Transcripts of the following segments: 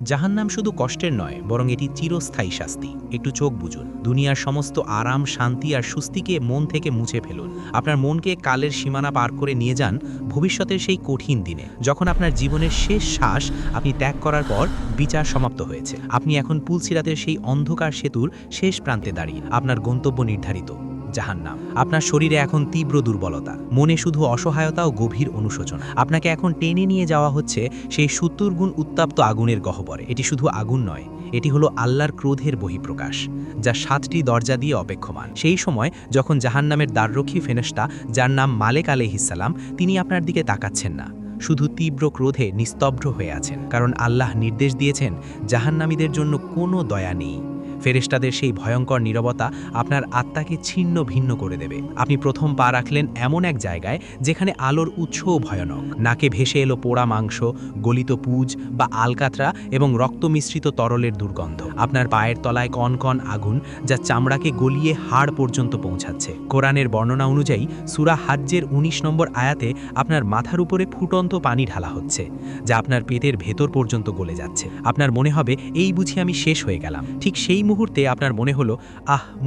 জাহান্নাম শুধু কষ্টের নয়, বরং এটি চিরস্থায়ী শাস্তি। একটু চোখ বুজুন, দুনিয়ার সমস্ত আরাম, শান্তি আর স্বস্তিকে মন থেকে মুছে ফেলুন। আপনার মনকে কালের সীমানা পার করে নিয়ে যান ভবিষ্যতের সেই কঠিন দিনে, যখন আপনার জীবনের শেষ শ্বাস আপনি ত্যাগ করার পর বিচার সমাপ্ত হয়েছে। আপনি এখন পুলসিরাতের সেই অন্ধকার সেতুর শেষ প্রান্তে দাঁড়িয়ে, আপনার গন্তব্য নির্ধারিত জাহান্নাম। আপনার শরীরে এখন তীব্র দুর্বলতা, মনে শুধু অসহায়তা ও গভীর অনুশোচনা। আপনাকে এখন টেনে নিয়ে যাওয়া হচ্ছে সেই ৭০ গুণ উত্তাপ্ত আগুনের গহ্বরে। এটি শুধু আগুন নয়, এটি হলো আল্লাহর ক্রোধের বহিঃপ্রকাশ, যা ৭টি দরজা দিয়ে অপেক্ষমান। সেই সময় যখন জাহান্নামের দ্বাররক্ষী ফেরেশতা, যার নাম মালেক আলাইহিসসালাম, তিনি আপনার দিকে তাকাচ্ছেন না, শুধু তীব্র ক্রোধে নিস্তব্ধ হয়ে আছেন, কারণ আল্লাহ নির্দেশ দিয়েছেন জাহান্নামীদের জন্য কোনো দয়া নেই। ফেরেশতাদের সেই ভয়ঙ্কর নীরবতা আপনার আত্মাকে ছিন্ন ভিন্ন করে দেবে। আপনি প্রথম পা রাখলেন এমন এক জায়গায় যেখানে আলোর উৎসও ভয়ানক। নাকে ভেসে এলো পোড়া মাংস, গলিত পুজ বা আলকাতরা এবং রক্ত মিশ্রিত তরলের দুর্গন্ধ। আপনার পায়ের তলায় কনকন আগুন, যা চামড়াকে গলিয়ে হাড় পর্যন্ত পৌঁছাচ্ছে। কোরআনের বর্ণনা অনুযায়ী সূরা হাজ্জের ১৯ নম্বর আয়াতে আপনার মাথার উপরে ফুটন্ত পানি ঢালা হচ্ছে, যা আপনার পেটের ভেতর পর্যন্ত গলে যাচ্ছে। আপনার মনে হবে এই বুঝি আমি শেষ হয়ে গেলাম। ঠিক সেই মুহূর্তে আপনার মনে হলো,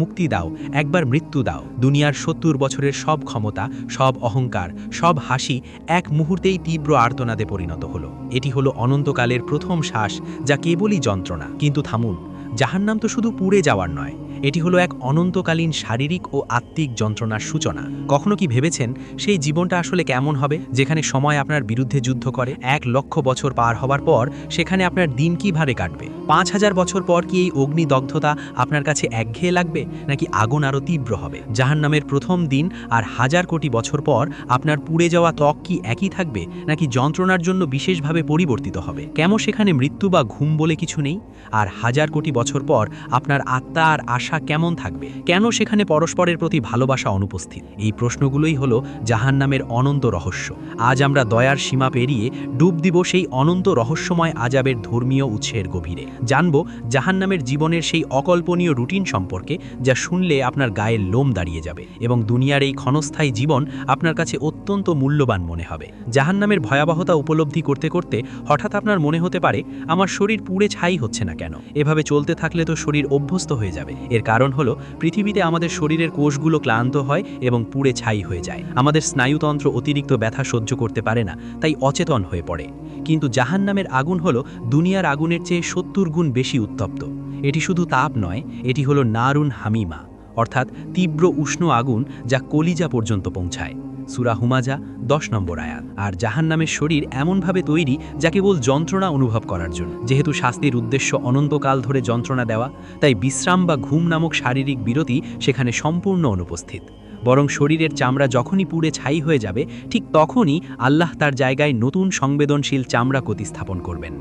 মুক্তি দাও, একবার মৃত্যু দাও। দুনিয়ার ৭০ বছরের সব ক্ষমতা, সব অহংকার, সব হাসি এক মুহূর্তেই তীব্র আর্তনাদে পরিণত হলো। এটি হলো অনন্তকালের প্রথম শ্বাস, যা কেবলই যন্ত্রণা। কিন্তু থামুন, জাহান্নাম তো শুধু পুড়ে যাওয়ার নয়, এটি হলো এক অনন্তকালীন শারীরিক ও আত্মিক যন্ত্রণার সূচনা। কখনো কি ভেবেছেন সেই জীবনটা আসলে কেমন হবে, যেখানে সময় আপনার বিরুদ্ধে যুদ্ধ করে? ১,০০,০০০ বছর পার হবার পর সেখানে আপনার দিন কিভাবে কাটবে? ৫,০০০ বছর পর কি এই অগ্নিদগ্ধতা আপনার কাছে একঘেয়ে লাগবে, নাকি আগুন আরও তীব্র হবে? জাহান্নামের প্রথম দিন আর ১,০০০ কোটি বছর পর আপনার পুড়ে যাওয়া ত্বক কি একই থাকবে, নাকি যন্ত্রণার জন্য বিশেষভাবে পরিবর্তিত হবে? কেন সেখানে মৃত্যু বা ঘুম বলে কিছু নেই? আর ১,০০০ কোটি বছর পর আপনার আত্মা আর আশা কেমন থাকবে? কেন সেখানে পরস্পরের প্রতি ভালোবাসা অনুপস্থিত? এই প্রশ্নগুলোই হলো জাহান্নামের অনন্ত রহস্য। আজ আমরা দয়ার সীমা পেরিয়ে ডুব দিব সেই অনন্ত রহস্যময় আযাবের ধর্মীয় উৎসের গভীরে। জানব জাহান্নামের জীবনের সেই অকল্পনীয় রুটিন সম্পর্কে, যা শুনলে আপনার গায়ের লোম দাঁড়িয়ে যাবে এবং দুনিয়ার এই ক্ষণস্থায়ী জীবন আপনার কাছে অত্যন্ত মূল্যবান মনে হবে। জাহান্নামের ভয়াবহতা উপলব্ধি করতে করতে হঠাৎ আপনার মনে হতে পারে, আমার শরীর পুড়ে ছাই হচ্ছে না কেন? এভাবে চলতে থাকলে তো শরীর অভ্যস্ত হয়ে যাবে। এর কারণ হলো, পৃথিবীতে আমাদের শরীরের কোষগুলো ক্লান্ত হয় এবং পুড়ে ছাই হয়ে যায়। আমাদের স্নায়ুতন্ত্র অতিরিক্ত ব্যথা সহ্য করতে পারে না, তাই অচেতন হয়ে পড়ে। কিন্তু জাহান্নামের আগুন হলো দুনিয়ার আগুনের চেয়ে ৭০ গুণ বেশি উত্তপ্ত। এটি শুধু তাপ নয়, এটি হলো নারুন হামিমা, অর্থাৎ তীব্র উষ্ণ আগুন, যা কলিজা পর্যন্ত পৌঁছায়। সূরা হুমাজা ১০ নম্বর আয়াত। আর জাহান্নামের শরীর এমনভাবে তৈরি, যা কেবল যন্ত্রণা অনুভব করার জন্য। যেহেতু শাস্তির উদ্দেশ্য অনন্তকাল ধরে যন্ত্রণা দেওয়া, তাই বিশ্রাম বা ঘুম নামক শারীরিক বিরতি সেখানে সম্পূর্ণ অনুপস্থিত। বরং শরীরের চামড়া যখনই পুড়ে ছাই হয়ে যাবে, ঠিক তখনই আল্লাহ তার জায়গায় নতুন সংবেদনশীল চামড়া প্রতিস্থাপন করবেন।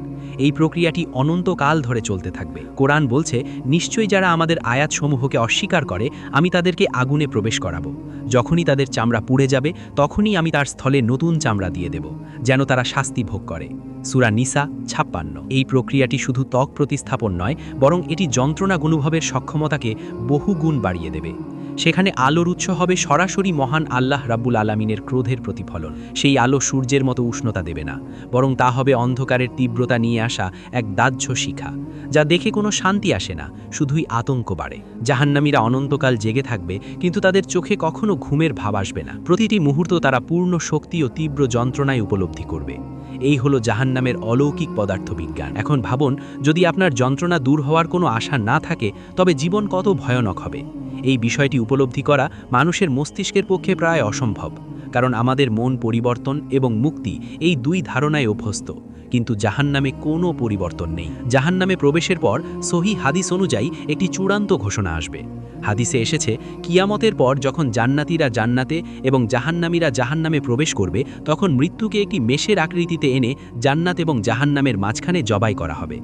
এই প্রক্রিয়াটি অনন্তকাল ধরে চলতে থাকবে। কোরআন বলছে, নিশ্চয়ই যারা আমাদের আয়াতসমূহকে অস্বীকার করে, আমি তাদেরকে আগুনে প্রবেশ করাবো। যখনই তাদের চামড়া পুড়ে যাবে, তখনই আমি তার স্থলে নতুন চামড়া দিয়ে দেব, যেন তারা শাস্তি ভোগ করে। সূরা নিসা ৫৬। এই প্রক্রিয়াটি শুধু ত্বক প্রতিস্থাপন নয়, বরং এটি যন্ত্রণা অনুভবের সক্ষমতাকে বহুগুণ বাড়িয়ে দেবে। সেখানে আলোর উৎস হবে সরাসরি মহান আল্লাহ রাব্বুল আলামিনের ক্রোধের প্রতিফলন। সেই আলো সূর্যের মতো উষ্ণতা দেবে না, বরং তা হবে অন্ধকারের তীব্রতা নিয়ে আসা এক দাহ্য শিখা, যা দেখে কোনো শান্তি আসে না, শুধুই আতঙ্ক বাড়ে। জাহান্নামীরা অনন্তকাল জেগে থাকবে, কিন্তু তাদের চোখে কখনো ঘুমের ভাব আসবে না। প্রতিটি মুহূর্ত তারা পূর্ণ শক্তি ও তীব্র যন্ত্রণায় উপলব্ধি করবে। এই হলো জাহান্নামের অলৌকিক পদার্থবিজ্ঞান। এখন ভাবুন, যদি আপনার যন্ত্রণা দূর হওয়ার কোনো আশা না থাকে, তবে জীবন কত ভয়ানক হবে। এই বিষয়টি উপলব্ধি করা মানুষের মস্তিষ্কের পক্ষে প্রায় অসম্ভব, কারণ আমাদের মন পরিবর্তন এবং মুক্তি এই দুই ধারণায় অভ্যস্ত। কিন্তু জাহান্নামে কোনো পরিবর্তন নেই। জাহান্নামে প্রবেশের পর সহিহ হাদিস অনুযায়ী একটি চূড়ান্ত ঘোষণা আসবে। হাদিসে এসেছে, কিয়ামতের পর যখন জান্নাতীরা জান্নাতে এবং জাহান্নামীরা জাহান্নামে প্রবেশ করবে, তখন মৃত্যুকে একটি মেষের আকৃতিতে এনে জান্নাত এবং জাহান্নামের মাঝখানে জবাই করা হবে।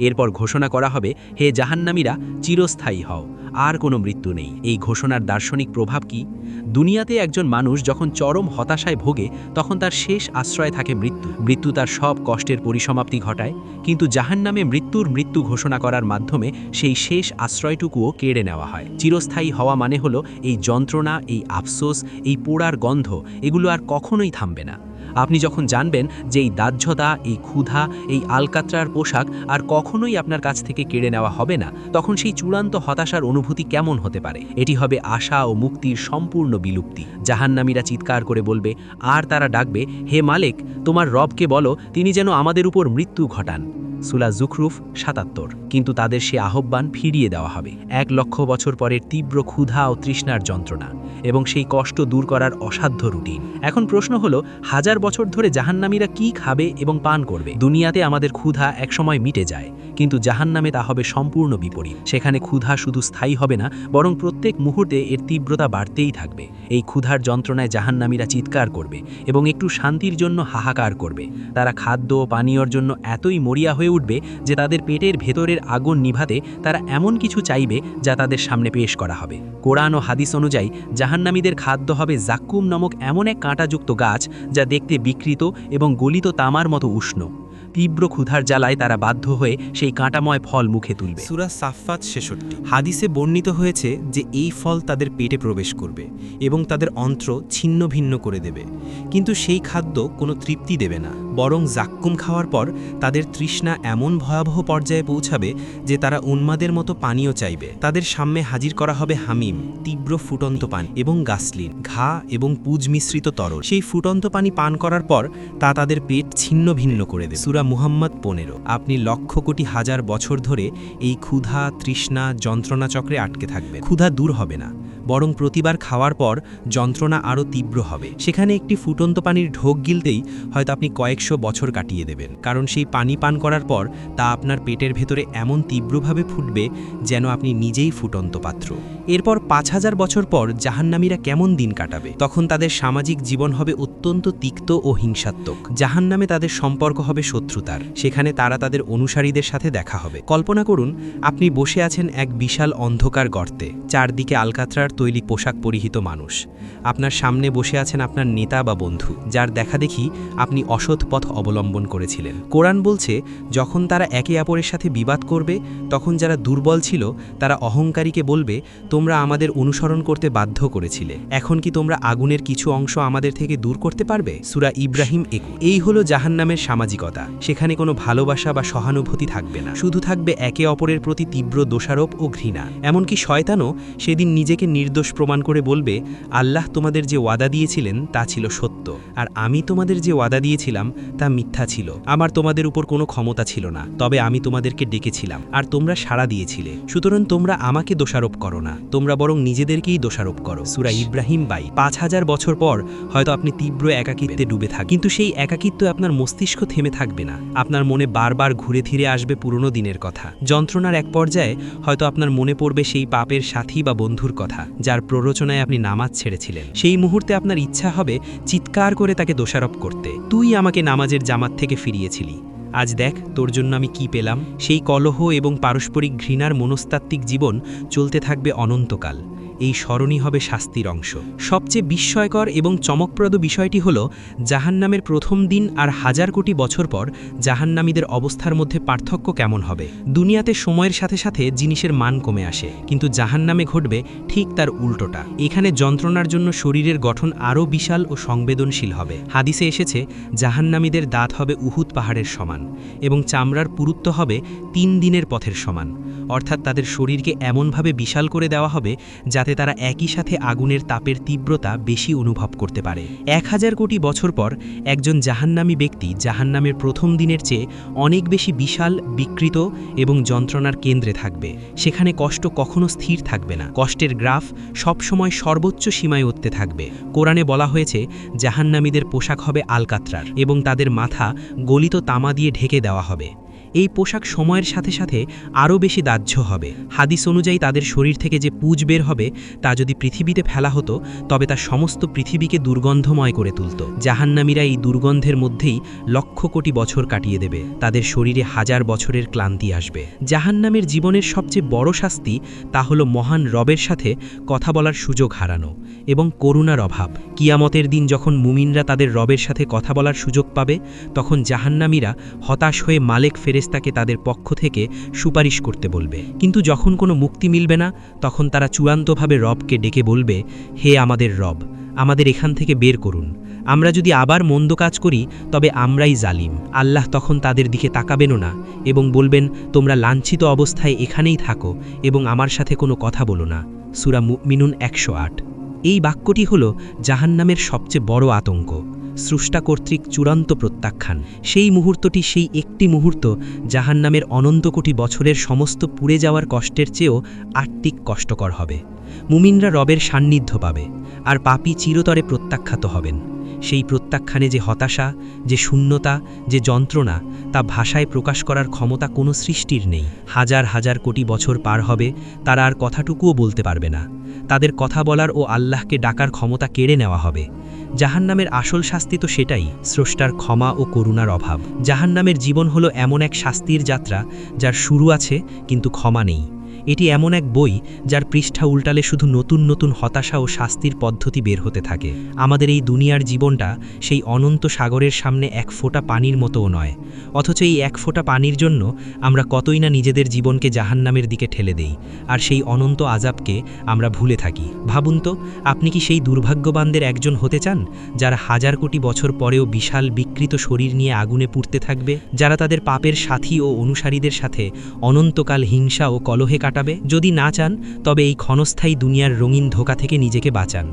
এরপর ঘোষণা করা হবে, হে জাহান্নামীরা, চিরস্থায়ী হও, আর কোনো মৃত্যু নেই। এই ঘোষণার দার্শনিক প্রভাব কি? দুনিয়াতে একজন মানুষ যখন চরম হতাশায় ভোগে, তখন তার শেষ আশ্রয় থাকে মৃত্যু। মৃত্যু তার সব কষ্টের পরিসমাপ্তি ঘটায়, কিন্তু জাহান্নামে মৃত্যু ঘোষণা করার মাধ্যমে সেই শেষ আশ্রয়টুকুও কেড়ে নেওয়া হয়। চিরস্থায়ী হওয়া মানে হলো এই যন্ত্রণা, এই আফসোস, এই পোড়ার গন্ধ, এগুলো আর কখনোই থামবে না। আপনি যখন জানবেন যে এই দাহ্যতা, এই ক্ষুধা, এই আলকাত্রার পোশাক আর কখনোই আপনার কাছ থেকে কেড়ে নেওয়া হবে না, তখন সেই চূড়ান্ত হতাশার অনুভূতি কেমন হতে পারে? এটি হবে আশা ও মুক্তির সম্পূর্ণ বিলুপ্তি। জাহান্নামীরা চিৎকার করে বলবে, আর তারা ডাকবে, হে মালিক, তোমার রবকে বলো তিনি যেন আমাদের উপর মৃত্যু ঘটান। সূরা যুখরুফ ৭৭। কিন্তু তাদের সে আহ্বান ফিরিয়ে দেওয়া হবে ১,০০,০০০ বছর পরের তীব্র ক্ষুধা ও তৃষ্ণার যন্ত্রণা এবং সেই কষ্ট দূর করার অসাধ্য রুটিন। এখন প্রশ্ন হলো, ১০০০ বছর ধরে জাহান্নামীরা কি খাবে এবং পান করবে? দুনিয়াতে আমাদের ক্ষুধা একসময় মিটে যায়, কিন্তু জাহান্নামে তা হবে সম্পূর্ণ বিপরীত। সেখানে ক্ষুধা শুধু স্থায়ী হবে না, বরং প্রত্যেক মুহূর্তে এর তীব্রতা বাড়তেই থাকবে। এই ক্ষুধার যন্ত্রণায় জাহান্নামীরা চিৎকার করবে এবং একটু শান্তির জন্য হাহাকার করবে। তারা খাদ্য ও পানীয়র জন্য এতই মরিয়া হয়ে উঠবে যে তাদের পেটের ভেতরের আগুন নিভাতে তারা এমন কিছু চাইবে যা তাদের সামনে পেশ করা হবে। কোরআন ও হাদিস অনুযায়ী জাহান্নামীদের খাদ্য হবে জাক্কুম নামক এমন এক কাঁটাযুক্ত গাছ যা দেখতে বিকৃত এবং গলিত তামার মতো উষ্ণ। তীব্র ক্ষুধার জ্বালায় তারা বাধ্য হয়ে সেই কাঁটাময় ফল মুখে তুলবে। সূরা সাফফাত ৬৬। হাদিসে বর্ণিত হয়েছে যে এই ফল তাদের পেটে প্রবেশ করবে এবং তাদের অন্ত্র ছিন্ন ভিন্ন করে দেবে, কিন্তু সেই খাদ্য কোনো তৃপ্তি দেবে না, বরং জাক্কুম খাওয়ার পর তাদের তৃষ্ণা এমন ভয়াবহ পর্যায়ে পৌঁছাবে যে তারা উন্মাদের মতো পানীয় চাইবে। তাদের সামনে হাজির করা হবে হামিম, তীব্র ফুটন্ত পানি, এবং গাসলিন, ঘা এবং পুজ মিশ্রিত তরল। সেই ফুটন্ত পানি পান করার পর তা তাদের পেট ছিন্ন ভিন্ন করে দেবে। সূরা মুহাম্মদ ১৫। আপনি লক্ষ কোটি হাজার বছর ধরে এই ক্ষুধা, তৃষ্ণা, যন্ত্রণা চক্রে আটকে থাকবে। ক্ষুধা দূর হবে না, বরং প্রতিবার খাওয়ার পর যন্ত্রণা আরও তীব্র হবে। সেখানে একটি ফুটন্ত পানির ঢোক গিলতেই হয়তো আপনি কয়েকশো বছর কাটিয়ে দেবেন, কারণ সেই পানি পান করার পর তা আপনার পেটের ভেতরে এমন তীব্রভাবে ফুটবে যেন আপনি নিজেই ফুটন্ত পাত্র। এরপর ৫,০০০ বছর পর জাহান্নামীরা কেমন দিন কাটাবে? তখন তাদের সামাজিক জীবন হবে অত্যন্ত তিক্ত ও হিংসাত্মক। জাহান্নামে তাদের সম্পর্ক হবে শত্রুতার। সেখানে তারা তাদের অনুসারীদের সাথে দেখা হবে। কল্পনা করুন, আপনি বসে আছেন এক বিশাল অন্ধকার গর্তে, চারদিকে আলকাত্রার তৈরি পোশাক পরিহিত মানুষ। আপনার সামনে বসে আছেন আপনার নেতা বা বন্ধু, যার দেখাদেখি আপনি অসৎ পথ অবলম্বন করেছিলেন। কোরআন বলছে, যখন তারা একে অপরের সাথে বিবাদ করবে, তখন যারা দুর্বল ছিল তারা অহংকারীকে বলবে, তোমরা আমাদের অনুসরণ করতে বাধ্য করেছিলে, এখন কি তোমরা আগুনের কিছু অংশ আমাদের থেকে দূর করতে পারবে? সূরা ইব্রাহিম ২১। এই হলো জাহান্নামের সামাজিকতা। সেখানে কোনো ভালোবাসা বা সহানুভূতি থাকবে না, শুধু থাকবে একে অপরের প্রতি তীব্র দোষারোপ ও ঘৃণা। এমনকি শয়তানও সেদিন নিজেকে নির্দোষ প্রমাণ করে বলবে, আল্লাহ তোমাদের যে ওয়াদা দিয়েছিলেন তা ছিল সত্য, আর আমি তোমাদের যে ওয়াদা দিয়েছিলাম তা মিথ্যা ছিল। আমার তোমাদের উপর কোনো ক্ষমতা ছিল না, তবে আমি তোমাদেরকে ডেকেছিলাম আর তোমরা সাড়া দিয়েছিলে। সুতরাং তোমরা আমাকে দোষারোপ করো না, তোমরা বরং নিজেদেরকেই দোষারোপ করো। সূরা ইব্রাহিম ২২। ৫,০০০ বছর পর হয়তো আপনি তীব্র একাকিত্বে ডুবে থাকবেন, কিন্তু সেই একাকিত্ব আপনার মস্তিষ্ক থেমে থাকবে না। আপনার মনে বারবার ঘুরে ফিরে আসবে পুরনো দিনের কথা। যন্ত্রণার এক পর্যায়ে হয়তো আপনার মনে পড়বে সেই পাপের সাথী বা বন্ধুর কথা, যার প্ররোচনায় আপনি নামাজ ছেড়েছিলেন। সেই মুহূর্তে আপনার ইচ্ছা হবে চিৎকার করে তাকে দোষারোপ করতে, তুই আমাকে নামাজের জামাত থেকে ফিরিয়েছিলি, আজ দেখ তোর জন্য আমি কি পেলাম। সেই কলহ এবং পারস্পরিক ঘৃণার মনস্তাত্ত্বিক জীবন চলতে থাকবে অনন্তকাল। এই স্মরণই হবে শাস্তির অংশ। সবচেয়ে বিস্ময়কর এবং চমকপ্রদ বিষয়টি হল, জাহান্নামের প্রথম দিন আর ১,০০০ কোটি বছর পর জাহান্নামীদের অবস্থার মধ্যে পার্থক্য কেমন হবে। দুনিয়াতে সময়ের সাথে সাথে জিনিসের মান কমে আসে, কিন্তু জাহান্নামে ঘটবে ঠিক তার উল্টোটা। এখানে যন্ত্রণার জন্য শরীরের গঠন আরও বিশাল ও সংবেদনশীল হবে। হাদিসে এসেছে, জাহান্নামীদের দাঁত হবে উহুদ পাহাড়ের সমান এবং চামড়ার পুরুত্ব হবে ৩ দিনের পথের সমান। অর্থাৎ তাদের শরীরকে এমনভাবে বিশাল করে দেওয়া হবে যাতে তারা একই সাথে আগুনের তাপের তীব্রতা বেশি অনুভব করতে পারে। ১,০০০ কোটি বছর পর একজন জাহান্নামী ব্যক্তি জাহান্নামের প্রথম দিনের চেয়ে অনেক বেশি বিশাল, বিকৃত এবং যন্ত্রণার কেন্দ্রে থাকবে। সেখানে কষ্ট কখনো স্থির থাকবে না, কষ্টের গ্রাফ সবসময় সর্বোচ্চ সীমায় উঠতে থাকবে। কোরআনে বলা হয়েছে, জাহান্নামীদের পোশাক হবে আলকাত্রার এবং তাদের মাথা গলিত তামা দিয়ে ঢেকে দেওয়া হবে। এই পোশাক সময়ের সাথে সাথে আরও বেশি দাহ্য হবে। হাদিস অনুযায়ী তাদের শরীর থেকে যে পুজ বের হবে তা যদি পৃথিবীতে ফেলা হতো তবে তা সমস্ত পৃথিবীকে দুর্গন্ধময় করে তুলত। জাহান্নামীরা এই দুর্গন্ধের মধ্যেই লক্ষ কোটি বছর কাটিয়ে দেবে, তাদের শরীরে ১,০০০ বছরের ক্লান্তি আসবে। জাহান্নামের জীবনের সবচেয়ে বড় শাস্তি তা হলো মহান রবের সাথে কথা বলার সুযোগ হারানো এবং করুণার অভাব। কিয়ামতের দিন যখন মুমিনরা তাদের রবের সাথে কথা বলার সুযোগ পাবে, তখন জাহান্নামীরা হতাশ হয়ে মালেক ফেরেশতাকে তাদের পক্ষ থেকে সুপারিশ করতে বলবে। কিন্তু যখন কোনো মুক্তি মিলবে না, তখন তারা চূড়ান্তভাবে রবকে ডেকে বলবে, হে আমাদের রব, আমাদের এখান থেকে বের করুন, আমরা যদি আবার মন্দ কাজ করি তবে আমরাই জালিম। আল্লাহ তখন তাদের দিকে তাকাবেনও না এবং বলবেন, তোমরা লাঞ্ছিত অবস্থায় এখানেই থাকো এবং আমার সাথে কোনো কথা বলো না। সূরা মুমিনুন 108। এই বাক্যটি হল জাহান্নামের সবচেয়ে বড় আতঙ্ক, স্রষ্টা কর্তৃক চূড়ান্ত প্রত্যাখ্যান। সেই মুহূর্তটি সেই একটি মুহূর্ত জাহান্নামের অনন্ত কোটি বছরের সমস্ত পুড়ে যাওয়ার কষ্টের চেয়েও আট্টিক কষ্টকর হবে। মুমিনরা রবের সান্নিধ্য পাবে, আর পাপী চিরতরে প্রত্যাখ্যাত হবেন। সেই প্রত্যাখ্যানে যে হতাশা, যে শূন্যতা, যে যন্ত্রণা, তা ভাষায় প্রকাশ করার ক্ষমতা কোনো সৃষ্টির নেই। হাজার হাজার কোটি বছর পার হবে, তারা আর কথাটুকুও বলতে পারবে না। তাদের কথা বলার ও আল্লাহকে ডাকার ক্ষমতা কেড়ে নেওয়া হবে। জাহান্নামের আসল শাস্তি তো সেটাই, স্রষ্টার ক্ষমা ও করুণার অভাব। জাহান্নামের জীবন হলো এমন এক শাস্তির যাত্রা যার শুরু আছে কিন্তু ক্ষমা নেই। এটি এমন এক বই যার পৃষ্ঠা উল্টালে শুধু নতুন নতুন হতাশা ও শাস্তির পদ্ধতি বের হতে থাকে। আমাদের এই দুনিয়ার জীবনটা সেই অনন্ত সাগরের সামনে এক ফোঁটা পানির মতোও নয়, অথচ এই এক ফোঁটা পানির জন্য আমরা কতই না নিজেদের জীবনকে জাহান্নামের দিকে ঠেলে দেই, আর সেই অনন্ত আযাবকে আমরা ভুলে থাকি। ভাবুন তো, আপনি কি সেই দুর্ভাগ্যবানদের একজন হতে চান যারা হাজার কোটি বছর পরেও বিশাল বিকৃত শরীর নিয়ে আগুনে পুড়তে থাকবে, যারা তাদের পাপের সাথী ও অনুসারীদের সাথে অনন্তকাল হিংসা ও কলহে কাটাবে? যদি না চান তবে এই ক্ষণস্থায়ী দুনিয়ার রঙিন ধোঁকা থেকে নিজেকে বাঁচান।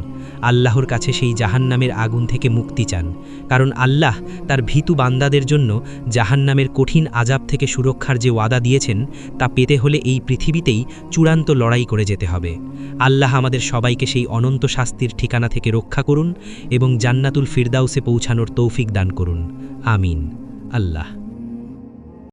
আল্লাহর কাছে সেই জাহান্নামের আগুন থেকে মুক্তি চান, কারণ আল্লাহ তার ভীতু বান্দাদের জন্য জাহান্নামের কঠিন আযাব থেকে সুরক্ষার যে ওয়াদা দিয়েছেন তা পেতে হলে এই পৃথিবীতেই চূড়ান্ত লড়াই করে যেতে হবে। আল্লাহ আমাদের সবাইকে সেই অনন্ত শাস্তির ঠিকানা থেকে রক্ষা করুন এবং জান্নাতুল ফিরদাউসে পৌঁছানোর তৌফিক দান করুন। আমিন। আল্লাহ।